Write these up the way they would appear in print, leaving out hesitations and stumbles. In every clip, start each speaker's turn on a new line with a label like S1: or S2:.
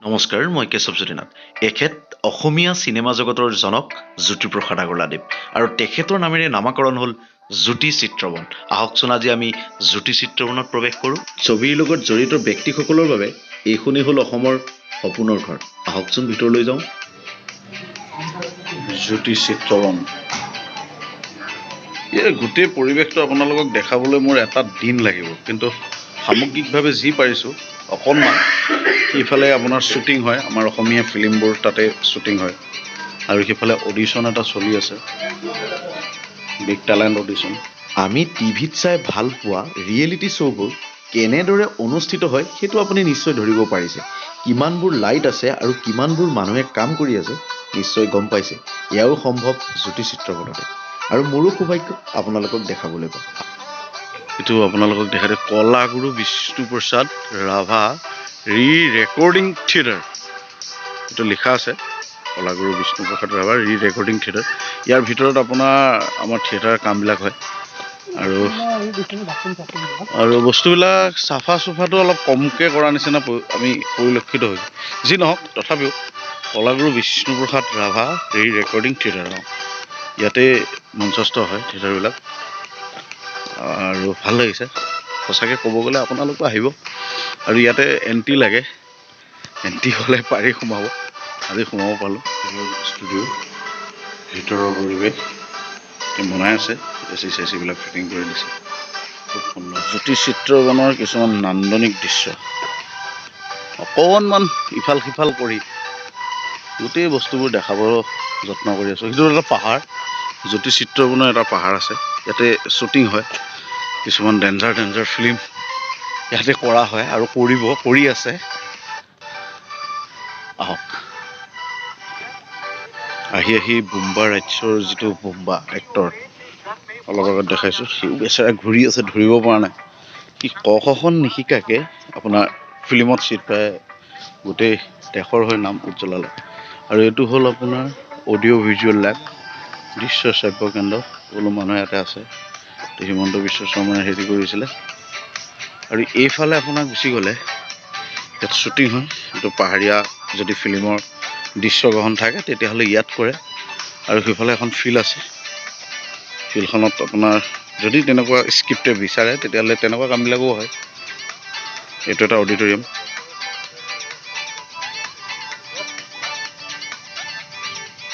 S1: নমস্কাৰ, মই কেশৱজ্যোতিনাথ। এখেত অসমীয়া চিনেমা জগতৰ জনক জ্যোতিপ্ৰসাদ আগৰৱালাদেৱ আৰু তেখেতৰ নামেৰে নামাকৰণ হ'ল জ্যোতি চিত্ৰবন। আহকচোন আজি আমি জ্যোতি চিত্ৰবনত প্ৰৱেশ কৰোঁ। ছবিৰ লগত জড়িত ব্যক্তিসকলৰ বাবে এইখনেই হ'ল অসমৰ সপোনৰ ঘৰ। আহকচোন ভিতৰলৈ যাওঁ। জ্যোতি চিত্ৰবন, এই গোটেই পৰিৱেশটো আপোনালোকক দেখাবলৈ মোৰ এটা দিন লাগিব, কিন্তু সামগ্ৰিকভাৱে যি পাৰিছোঁ অকণমান। ইফালে আপোনাৰ শ্বুটিং হয়, আমাৰ অসমীয়া ফিল্মবোৰ তাতে শ্বুটিং হয়, আৰু সিফালে অডিশ্যন এটা চলি আছে, বিগ টেলেণ্ট অডিশ্যন। আমি টিভিত চাই ভাল পোৱা ৰিয়েলিটি শ্ব'বোৰ কেনেদৰে অনুষ্ঠিত হয় সেইটো আপুনি নিশ্চয় ধৰিব পাৰিছে। কিমানবোৰ লাইট আছে আৰু কিমানবোৰ মানুহে কাম কৰি আছে নিশ্চয় গম পাইছে। এয়াও সম্ভৱ জ্যোতি চিত্ৰবনতে, আৰু মোৰো সৌভাগ্য আপোনালোকক দেখাবলৈ পাম। এইটো আপোনালোকক দেখাতে কলাগুৰু বিষ্ণুপ্ৰসাদ ৰাভা ৰেকৰ্ডিং থিয়েটাৰ, এইটো লিখা আছে কলাগুৰু বিষ্ণুপ্ৰসাদ ৰাভা ৰেকৰ্ডিং থিয়েটাৰ। ইয়াৰ ভিতৰত আপোনাৰ আমাৰ থিয়েটাৰৰ কামবিলাক হয়, আৰু বস্তুবিলাক চাফা চুফাটো অলপ কমকৈ কৰা নিচিনা আমি পৰিলক্ষিত হৈছোঁ। যি নহওক, তথাপিও কলাগুৰু বিষ্ণুপ্ৰসাদ ৰাভা ৰেকৰ্ডিং থিয়েটাৰ, ইয়াতে মঞ্চস্থ হয় থিয়েটাৰবিলাক, আৰু ভাল লাগিছে সঁচাকৈ ক'ব গ'লে। আপোনালোকো আহিব, আৰু ইয়াতে এণ্ট্ৰি লাগে, এণ্ট্ৰি হ'লে পাৰি সোমাব। আজি সোমাব পালোঁ। ষ্টুডিঅ' ভিতৰৰ পৰিৱেশ বনাই আছে, এচি চেচিবিলাক ফিটিং কৰি দিছে, খুব সুন্দৰ। জ্যোতি চিত্ৰবনৰ কিছুমান নান্দনিক দৃশ্য অকণমান ইফাল সিফাল কৰি গোটেই বস্তুবোৰ দেখাব যত্ন কৰি আছোঁ। সেইটো এটা পাহাৰ, জ্যোতি চিত্ৰবনৰ এটা পাহাৰ আছে, ইয়াতে শ্বুটিং হয়। কিছুমান ডেঞ্জাৰ ফিল্ম ইয়াতে কৰা হয় আৰু কৰি আছে। আহক, আহি বুম্বা ৰাজ্যৰ যিটো বুম্বা এক্টৰ অলপ আগত দেখাইছোঁ, সিও বেচেৰা ঘূৰি আছে, ধৰিব পৰা নাই। সি ক-খন নিশিকাকৈ আপোনাৰ ফিল্মত চিট পাই গোটেই দেশৰ হৈ নাম উজ্জ্বলালে। আৰু এইটো হ'ল আপোনাৰ অডিঅ' ভিজুৱেল লেব, দৃশ্য শ্ৰাব্য কেন্দ্ৰ। সকলো মানুহ ইয়াতে আছে। হিমন্ত বিশ্ব শৰ্মাই হেৰি কৰিছিলে। আৰু এইফালে আপোনাৰ গুচি গ'লে ইয়াত শ্বুটিং হয়। এইটো পাহাৰীয়া যদি ফিল্মৰ দৃশ্যগ্ৰহণ থাকে তেতিয়াহ'লে ইয়াত কৰে, আৰু সেইফালে এখন ফিল্ড আছে। ফিল্ডখনত আপোনাৰ যদি তেনেকুৱা স্ক্ৰিপ্টে বিচাৰে তেতিয়াহ'লে তেনেকুৱা কামবিলাকো হয়। এইটো এটা অডিটৰিয়াম।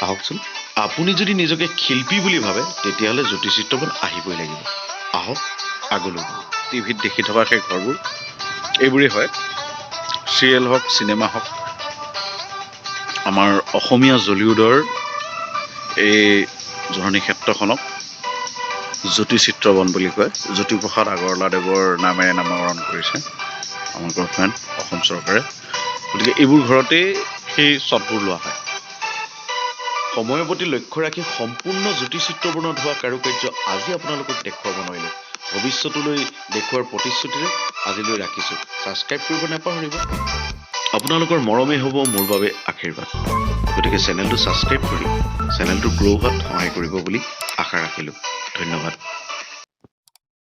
S1: আহকচোন, আপুনি যদি নিজকে শিল্পী বুলি ভাবে তেতিয়াহ'লে জ্যোতি চিত্ৰবন আহিবই লাগিব। আহক আগলৈ। টিভিত দেখি থকা সেই ঘৰবোৰ এইবোৰেই হয়। চিৰিয়েল হওক, চিনেমা হওক, আমাৰ অসমীয়া জলিউডৰ এই জননী ক্ষেত্ৰখনক জ্যোতি চিত্ৰবন বুলি কয়। জ্যোতিপ্ৰসাদ আগৰৱালাদেৱৰ নামেৰে নামাকৰণ কৰিছে আমাৰ গভৰ্ণমেণ্ট, অসম চৰকাৰে। গতিকে এইবোৰ ঘৰতেই সেই শ্বটবোৰ লোৱা হয়। সময়ৰ প্ৰতি লক্ষ্য ৰাখি সম্পূৰ্ণ জ্যোতি চিত্ৰবনত হোৱা কাৰুকাৰ্য আজি আপোনালোকক দেখুৱাব নোৱাৰিলোঁ। ভৱিষ্যতলৈ দেখুওৱাৰ প্ৰতিশ্ৰুতিৰে আজিলৈ ৰাখিছোঁ। ছাবস্ক্ৰাইব কৰিব নাপাহৰিব। আপোনালোকৰ মৰমেই হ'ব মোৰ বাবে আশীৰ্বাদ। গতিকে চেনেলটো ছাবস্ক্ৰাইব কৰি চেনেলটো গ্ৰ' হোৱাত সহায় কৰিব বুলি আশা ৰাখিলোঁ। ধন্যবাদ।